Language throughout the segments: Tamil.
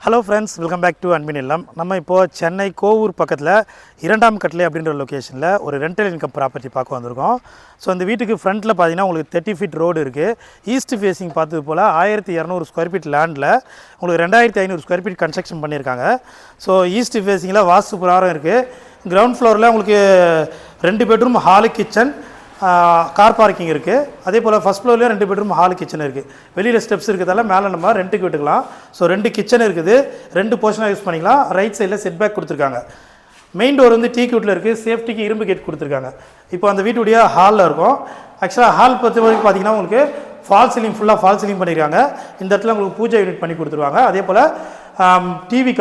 Hello friends, welcome back to அன்பின் இல்லம். நம்ம இப்போது சென்னை கோவூர் பக்கத்தில் இரண்டாம் கட்லை அப்படின்ற லொக்கேஷனில் ஒரு ரெண்டல் இன்கம் ப்ராப்பர்ட்டி பார்க்க வந்திருக்கோம். ஸோ இந்த வீட்டுக்கு ஃப்ரண்ட்டில் பார்த்தீங்கன்னா உங்களுக்கு 30 ஃபீட் ரோடு இருக்குது. ஈஸ்ட் ஃபேஸிங் பார்த்தது போல் 1200 ஸ்கொயர் ஃபீட் லேண்டில் உங்களுக்கு 2500 ஸ்கொயர் ஃபீட் கன்ஸ்ட்ரக்ஷன் பண்ணியிருக்காங்க. ஸோ ஈஸ்ட் ஃபேஸிங்கில் வாஸ்து பிரகாரம் இருக்குது. கிரவுண்ட் ஃப்ளோரில் உங்களுக்கு 2 bedroom hall kitchen car parking இருக்குது. அதே போல் ஃபஸ்ட் ஃப்ளோர்லேயே 2 பெட்ரூம் ஹால் கிச்சன் இருக்குது. வெளியில் ஸ்டெப்ஸ் இருக்கிறதால மேலே நம்ம ரெண்ட்டுக்கு விட்டுக்கலாம். ஸோ 2 கிச்சன் இருக்குது, 2 போர்ஷனாக யூஸ் பண்ணிக்கலாம். ரைட் சைடில் செட் பேக் கொடுத்துருக்காங்க. மெயின் டோர் வந்து டீ குட்டில் இருக்குது. சேஃப்டிக்கு இரும்பு கேட் கொடுத்துருக்காங்க. இப்போ அந்த வீட்டுடைய ஹாலில் இருக்கும். ஆக்சுவலாக ஹால் பொறுத்த வரைக்கும் பார்த்தீங்கன்னா உங்களுக்கு ஃபால் சீலிங் ஃபுல்லாக ஃபால் சீலிங் பண்ணியிருக்காங்க. இந்த இடத்துல உங்களுக்கு பூஜை யூனிட் பண்ணி கொடுத்துருவாங்க. அதே போல் டிவி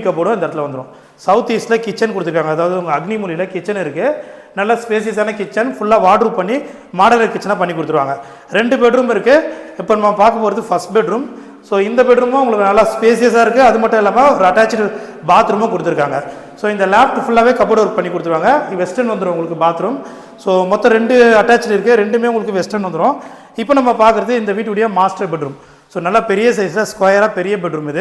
கபோர்டும் இந்த இடத்துல வந்துடும். சவுத் ஈஸ்ட்டில் கிச்சன் கொடுத்துருக்காங்க. அதாவது உங்கள் அக்னிமூலியில் கிச்சன் இருக்குது. நல்ல ஸ்பேசியஸான கிச்சன், ஃபுல்லாக வார்ட்ரூப் பண்ணி மாடலர் கிச்சனாக பண்ணி கொடுத்துருவாங்க. 2 பெட்ரூம் இருக்குது. இப்போ நம்ம பார்க்க போகிறது ஃபஸ்ட் பெட்ரூம். ஸோ இந்த பெட்ரூமும் உங்களுக்கு நல்லா ஸ்பேசியஸாக இருக்குது. அது மட்டும் இல்லாமல் ஒரு அட்டாச்சு பாத்ரூமும் கொடுத்துருக்காங்க. ஸோ இந்த லேப்ட் ஃபுல்லாகவே கபோர்ட் ஒர்க் பண்ணி கொடுத்துருவாங்க. வெஸ்டர்ன் வந்துடும் உங்களுக்கு பாத்ரூம். ஸோ மொத்தம் 2 அட்டாச்சு இருக்குது. 2மே உங்களுக்கு வெஸ்டர்ன் வந்துடும். இப்போ நம்ம பார்க்குறது இந்த வீட்டுடைய மாஸ்டர் பெட்ரூம். ஸோ நல்லா பெரிய சைஸில் ஸ்கொயராக பெரிய பெட்ரூம்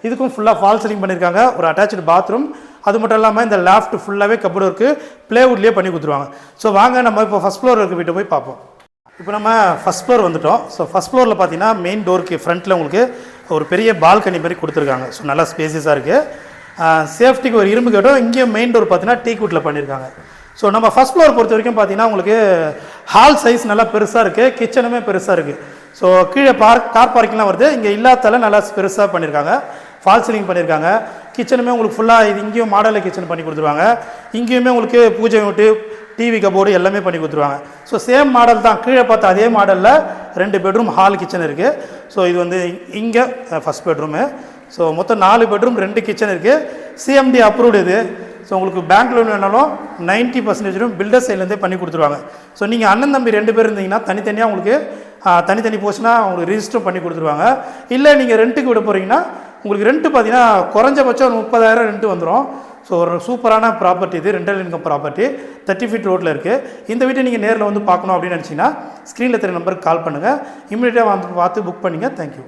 இதுக்கும் ஃபுல்லாக ஃபால் சீலிங் பண்ணியிருக்காங்க. ஒரு அட்டாச்சு பாத்ரூம். அது மட்டும் இல்லாமல் இந்த லேஃப்ட் ஃபுல்லாகவே கபோர்ட் ஒர்க்கு ப்ளேவுட்லேயே பண்ணி கொடுத்துருவாங்க. ஸோ வாங்க நம்ம இப்போ ஃபஸ்ட் ஃப்ளோர் இருக்க வீட்டை போய் பார்ப்போம். இப்போ நம்ம ஃபஸ்ட் ஃப்ளோர் வந்துவிட்டோம். ஸோ ஃபஸ்ட் ஃப்ளோரில் பார்த்தீங்கன்னா மெயின் டோருக்கு ஃப்ரண்ட்டில் உங்களுக்கு ஒரு பெரிய பால்கனி மாதிரி கொடுத்துருக்காங்க. ஸோ நல்லா ஸ்பேசியஸாக இருக்குது. சேஃப்டிக்கு ஒரு இரும்பு கேட்டும். இங்கேயும் மெயின் டோர் பார்த்தீங்கன்னா டீ குட்டில் பண்ணியிருக்காங்க. ஸோ நம்ம ஃபஸ்ட் ஃப்ளோர் பொறுத்த வரைக்கும் பார்த்தீங்கன்னா உங்களுக்கு ஹால் சைஸ் நல்லா பெருசாக இருக்குது. கிச்சனுமே பெருசாக இருக்குது. ஸோ கீழே கார் பார்க்கிங்லாம் வருது. இங்கே இல்லாதால நல்லா பெருசாக பண்ணியிருக்காங்க. ஃபால் சீலிங் பண்ணியிருக்காங்க. கிச்சனுமே உங்களுக்கு ஃபுல்லாக இது இங்கேயும் மாடலில் கிச்சன் பண்ணி கொடுத்துருவாங்க. இங்கேயுமே உங்களுக்கு பூஜை விட்டு டிவி கபோர்டு எல்லாமே பண்ணி கொடுத்துருவாங்க. ஸோ சேம் மாடல் தான். கீழே பார்த்த அதே மாடலில் 2 பெட்ரூம் ஹால் கிச்சன் இருக்குது. ஸோ இது வந்து இங்கே ஃபஸ்ட் பெட்ரூமு. ஸோ மொத்தம் 4 பெட்ரூம் 2 கிச்சன் இருக்குது. சிஎம்டி அப்ரூவ்டு இது. ஸோ உங்களுக்கு பேங்க் லோன் வேணாலும் 90% பில்டர் சைட்லேருந்தே பண்ணி கொடுத்துருவாங்க. ஸோ நீங்கள் அண்ணன் தம்பி 2 பேர் இருந்தீங்கன்னா தனித்தனியாக உங்களுக்கு தனித்தனி போர்ஷனாக உங்களுக்கு ரிஜிஸ்டரும் பண்ணி கொடுத்துருவாங்க. இல்லை நீங்கள் ரெண்ட்டுக்கு விட போகிறீங்கன்னா உங்களுக்கு ரெண்ட்டு பார்த்தீங்கன்னா குறைஞ்சபட்சம் ஒரு 30,000 ரெண்ட்டு வந்துடும். ஸோ ஒரு சூப்பரான ப்ராப்பர்ட்டி இது. ரெண்டல் இன்கம் ப்ராப்பர்ட்டி 30 ஃபீட் ரோட்டில் இருக்குது. இந்த வீட்டை நீங்கள் நேரில் வந்து பார்க்கணும் அப்படின்னு நினச்சிங்கன்னா ஸ்க்ரீனில் தெரிய நம்பருக்கு கால் பண்ணுங்கள். இமீடியட்டாக வந்து பார்த்து புக் பண்ணிங்க. தேங்க்யூ.